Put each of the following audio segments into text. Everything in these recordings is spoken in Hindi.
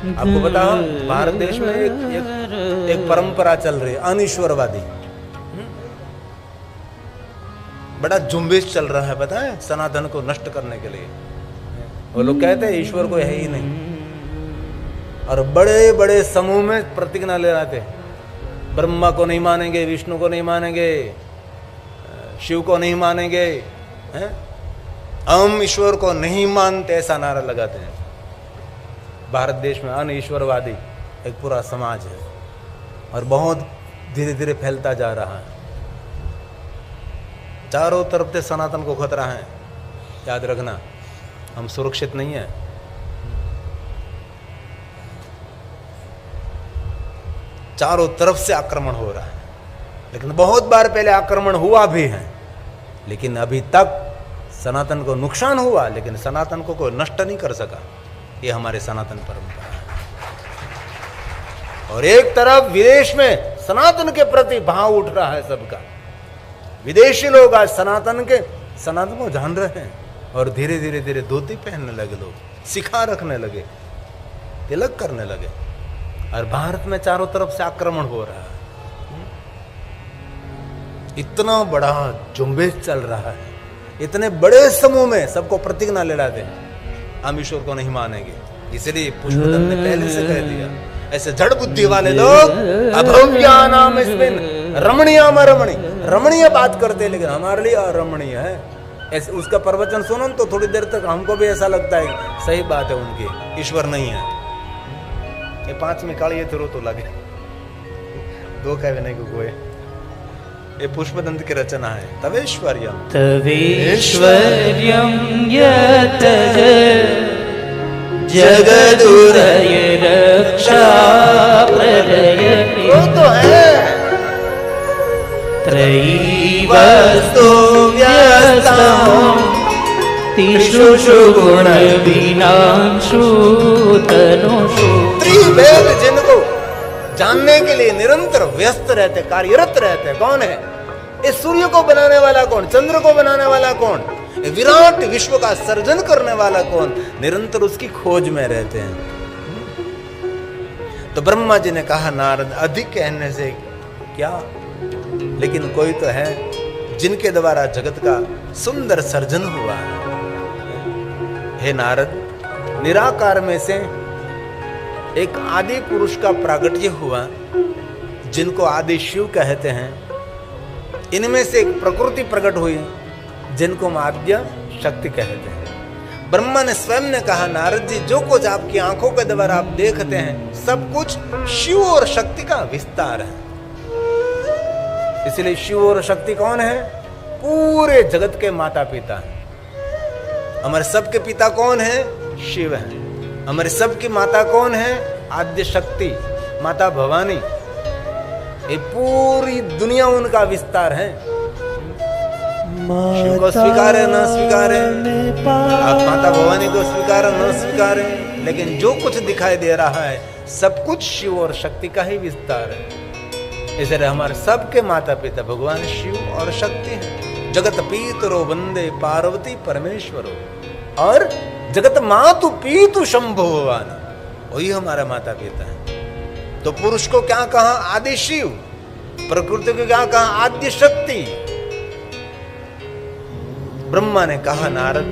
आपको पता हो भारत देश में एक परंपरा चल रही है अनिश्वरवादी। बड़ा जुम्बिश चल रहा है, पता है, सनातन को नष्ट करने के लिए। वो लोग कहते हैं ईश्वर को है ही नहीं, और बड़े बड़े समूह में प्रतिज्ञा ले रहे थे, ब्रह्मा को नहीं मानेंगे, विष्णु को नहीं मानेंगे, शिव को नहीं मानेंगे, हम ईश्वर को नहीं मानते, ऐसा नारा लगाते हैं। भारत देश में अनईश्वरवादी एक पूरा समाज है और बहुत धीरे धीरे फैलता जा रहा है। चारों तरफ से सनातन को खतरा है, याद रखना, हम सुरक्षित नहीं है। चारों तरफ से आक्रमण हो रहा है, लेकिन बहुत बार पहले आक्रमण हुआ भी है, लेकिन अभी तक सनातन को नुकसान हुआ, लेकिन सनातन को कोई नष्ट नहीं कर सका। ये हमारे सनातन परंपरा है। और एक तरफ विदेश में सनातन के प्रति भाव उठ रहा है सबका। विदेशी लोग आज सनातन को जान रहे हैं और धीरे धीरे धीरे धोती पहनने लगे, लोग सिखा रखने लगे, तिलक करने लगे, और भारत में चारों तरफ से आक्रमण हो रहा है। इतना बड़ा जुम्बिश चल रहा है, इतने बड़े समूह में सबको प्रतिज्ञा ले रहे थे, हम ईश्वर को नहीं मानेंगे। इसलिए पुष्पदत्त ने पहले से कह दिया, ऐसे जड़ बुद्धि वाले लोग अभव्यानाम इसमें रमणीयम रमणीय बात करते हैं, लेकिन हमारे लिए अरमणीय है। ऐसे उसका प्रवचन सुनो तो थोड़ी देर तक हमको भी ऐसा लगता है सही बात है, उनकी ईश्वर नहीं है। ये 5 में काली थरो तो लगे, 2 कहवे नहीं को कोई। ये पुष्पदंत की रचना है। तवेश्वर्यम यत जगदुरय रक्षा प्रलयति, वो तो है। त्रयी वस्तु व्यस्तम तिषु गुण विनाशु तनुषु। त्रिवेद जिनको जानने के लिए निरंतर व्यस्त रहते, कार्यरत रहते, कौन है? इस सूर्य को बनाने वाला कौन? चंद्र को बनाने वाला कौन? विराट विश्व का सर्जन करने वाला कौन? निरंतर उसकी खोज में रहते हैं। तो ब्रह्मा जी ने कहा, नारद अधिक कहने से क्या, लेकिन कोई तो है जिनके द्वारा जगत का सुंदर सर्जन हुआ है। हे नारद, निराकार में से एक आदि पुरुष का प्रागट्य हुआ, जिनको आदि शिव कहते हैं। इनमें से एक प्रकृति प्रकट हुई, जिनको हम आद्य शक्ति कहते हैं। ब्रह्मा ने स्वयं ने कहा, नारद जी, जो कुछ आपकी आंखों के द्वारा आप देखते हैं, सब कुछ शिव और शक्ति का विस्तार है। इसलिए शिव और शक्ति कौन है? पूरे जगत के माता पिता हैं। हमारे सबके पिता कौन है? शिव है। हमारे सबकी माता कौन है? आद्य शक्ति, माता भवानी। ये पूरी दुनिया उनका विस्तार है। शिव को स्वीकार है न स्वीकार है, आप माता भवानी को स्वीकार है न स्वीकार है, लेकिन जो कुछ दिखाई दे रहा है सब कुछ शिव और शक्ति का ही विस्तार है। इसलिए हमारे सबके माता पिता भगवान शिव और शक्ति हैं। जगत पीतरो वंदे पार्वती परमेश्वरो, और जगत मातु पीतु शंभो भवानी, वही हमारा माता पिता है। तो पुरुष को क्या कहा? आदि शिव। प्रकृति को क्या कहा? आद्य शक्ति। ब्रह्मा ने कहा, नारद,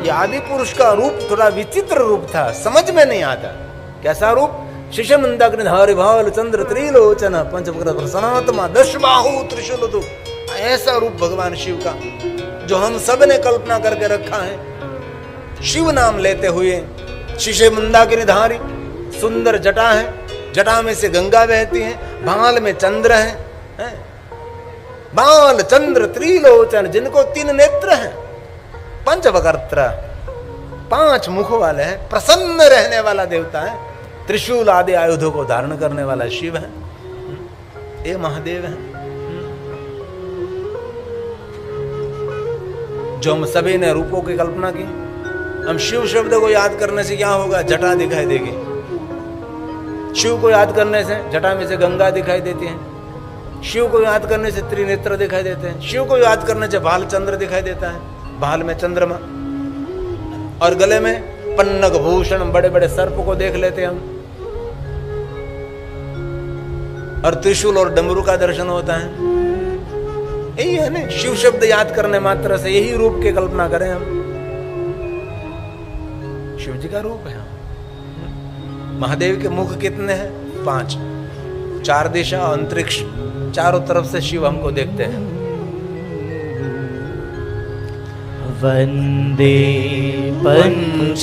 ये आदि पुरुष का रूप थोड़ा विचित्र रूप था, समझ में नहीं आता। कैसा रूप? शिष्य मंदाग्निधारी भाल चंद्र त्रिलोचन पंचवक्र सनातमा दश बाहु त्रिशूल, ऐसा रूप भगवान शिव का जो हम सब ने कल्पना करके रखा है। शिव नाम लेते हुए शिष्य मंदाग्निधारी, सुंदर जटा है, जटा में से गंगा बहती है, भाल में चंद्र है, बाल चंद्र त्रिलोचन, जिनको 3 नेत्र हैं, पंचवक्त्र 5 मुख वाले हैं, प्रसन्न रहने वाला देवता है, त्रिशूल आदि आयुधों को धारण करने वाला शिव है, ये महादेव है। जो हम सभी ने रूपों की कल्पना की। हम शिव शब्द को याद करने से क्या होगा? जटा दिखाई देगी। शिव को याद करने से जटा में से गंगा दिखाई देती है, शिव को याद करने से त्रिनेत्र दिखाई देते हैं, शिव को याद करने से भाल चंद्र दिखाई देता है, भाल में चंद्रमा, और गले में पन्नग भूषण, बड़े बड़े सर्प को देख लेते हैं हम। और त्रिशूल और डमरू का दर्शन होता है। यही है ना, शिव शब्द याद करने मात्र से यही रूप की कल्पना करें हम, शिव जी का रूप है। महादेव के मुख कितने हैं? 5, 4 दिशा अंतरिक्ष, चारों तरफ से शिव हमको देखते हैं। वंदे पंचमुखाम्बुजं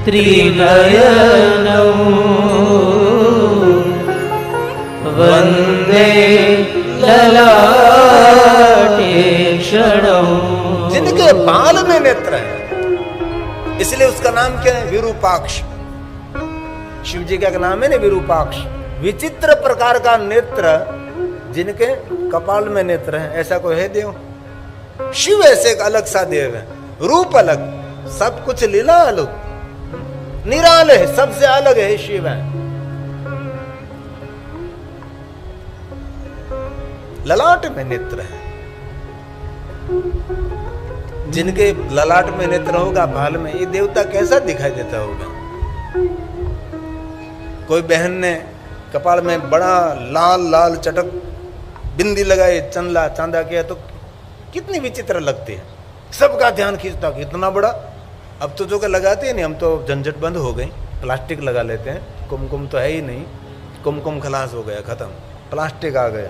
त्रिनयनं वंदे ललाटे क्षणं। जिनके बाल में नेत्र है, इसलिए उसका नाम क्या है? विरूपाक्ष। शिव जी का नाम है ना विरूपाक्ष। विचित्र प्रकार का नेत्र जिनके कपाल में नेत्र है, ऐसा कोई है देव? शिव ऐसे एक अलग सा देव है, रूप अलग, सब कुछ लीला अलग, निराले है, सबसे अलग है शिव है। ललाट में नेत्र है, जिनके ललाट में नेत्र होगा, बाल में, ये देवता कैसा दिखाई देता होगा? कोई बहन ने कपाल में बड़ा लाल लाल चटक बिंदी लगाई, चंदा चांदा किया, तो कितनी विचित्र लगती है, सबका ध्यान खींचता कि इतना बड़ा। अब तो जो के लगाते हैं नहीं, हम तो झंझट बंद हो गई, प्लास्टिक लगा लेते हैं, कुमकुम तो है ही नहीं, कुमकुम खलास हो गया, खत्म, प्लास्टिक आ गया।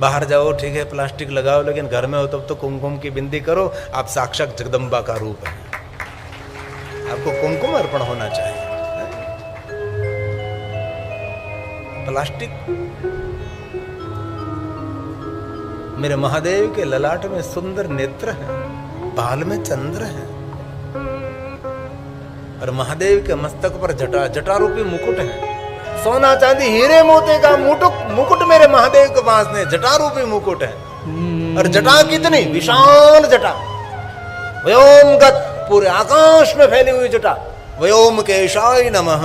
बाहर जाओ ठीक है प्लास्टिक लगाओ, लेकिन घर में हो तब तो कुमकुम की बिंदी करो, आप साक्षात जगदम्बा का रूप है, आपको कुमकुम अर्पण होना चाहिए। प्लास्टिक। मेरे महादेव के ललाट में सुंदर नेत्र है, बाल में चंद्र है, और महादेव के मस्तक पर जटा, जटा रूपी मुकुट है, सोना चांदी हीरे मोती का मुकुट मेरे महादेव के पास ने, जटा रूपी मुकुट है। और जटा कितनी विशाल जटा, व्योमगत, पूरे आकाश में फैली हुई जटा, व्योम केशाय नमः।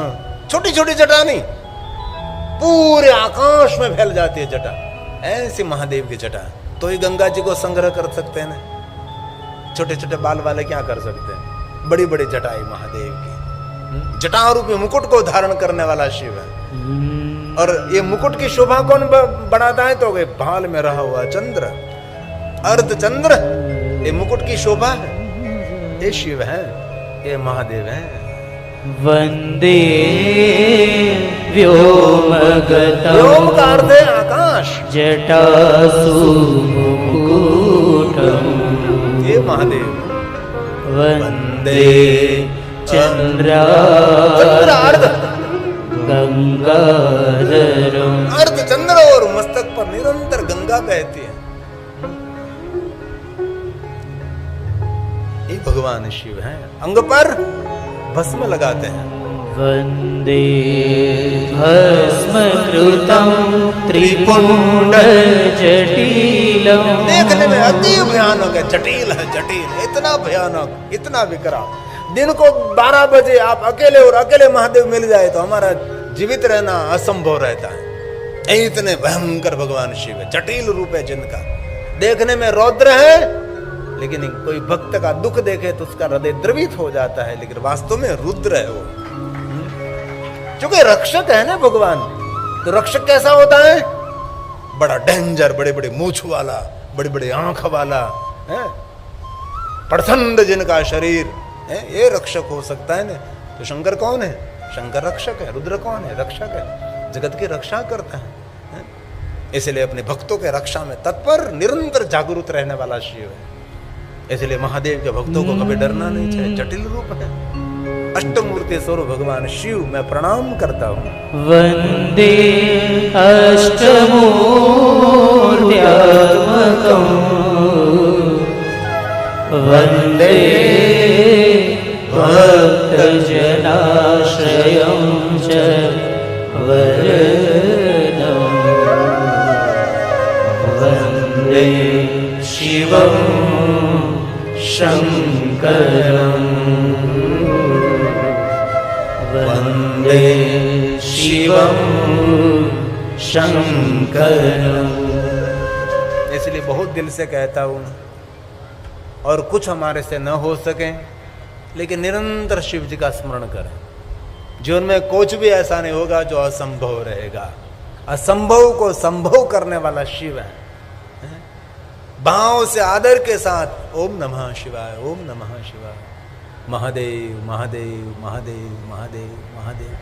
छोटी छोटी जटा नहीं, पूरे आकाश में फैल जाती है जटा, ऐसी महादेव की जटा। तो ही गंगा जी को संग्रह कर सकते हैं ना, छोटे छोटे बाल वाले क्या कर सकते हैं? बड़ी बड़ी जटाएं महादेव की, जटा रूपी मुकुट को धारण करने वाला शिव है। और ये मुकुट की शोभा कौन बढ़ाता है? तो बाल में रहा हुआ चंद्र, अर्ध चंद्र, ये मुकुट की शोभा है, ये शिव है, ये महादेव है। वंदे व्योमगतं, व्योम का अर्थ है आकाश, जटासु मुकुटं, ये महादेव। वंदे चंद्रार्ध गंगाधरं, अर्ध चंद्र, और मस्तक पर निरंतर गंगा बहती है, ये भगवान शिव हैं। अंग पर भस्म लगाते हैं। वंदे भस्मकृतं त्रिपुंड जटिलं, देखने में अति भयानक है, जटिल है, जटिल, इतना भयानक, इतना विकराल। दिन को 12 बजे आप अकेले और अकेले महादेव मिल जाए तो हमारा जीवित रहना असंभव रहता है। इतने भयंकर भगवान शिव है, जटिल रूप है जिनका, देखने में रौद्र है, लेकिन कोई भक्त का दुख देखे तो उसका हृदय द्रवित हो जाता है, लेकिन वास्तव में रुद्र है वो, क्योंकि रक्षक है ना भगवान। तो रक्षक कैसा होता है? बड़ा डेंजर, बड़े बड़े मूछ वाला, बड़ी बड़ी आंख वाला है, प्रचंड जिनका शरीर है, ये रक्षक हो सकता है ना। तो शंकर कौन है? शंकर रक्षक है। रुद्र कौन है? रक्षक है, जगत की रक्षा करता है। इसलिए अपने भक्तों के रक्षा में तत्पर, निरंतर जागरूक रहने वाला शिव है। इसलिए महादेव के भक्तों को कभी डरना नहीं चाहिए, जटिल रूप है। अष्टमूर्ति स्वरूप भगवान शिव मैं प्रणाम करता हूँ। वंदे अष्टमूर्त्यात्मकं वंदे भक्तजनाश्रयं च वरदं वंदे शिवं शंकरं वंदे शिवं शंकरं। इसलिए बहुत दिल से कहता हूँ, और कुछ हमारे से न हो सके, लेकिन निरंतर शिव जी का स्मरण करें। जीवन में कुछ भी ऐसा नहीं होगा जो असंभव रहेगा। असंभव को संभव करने वाला शिव है। भाव से आदर के साथ ओम नमः शिवाय, ओम नमः शिवाय, महादेव महादेव महादेव महादेव महादेव।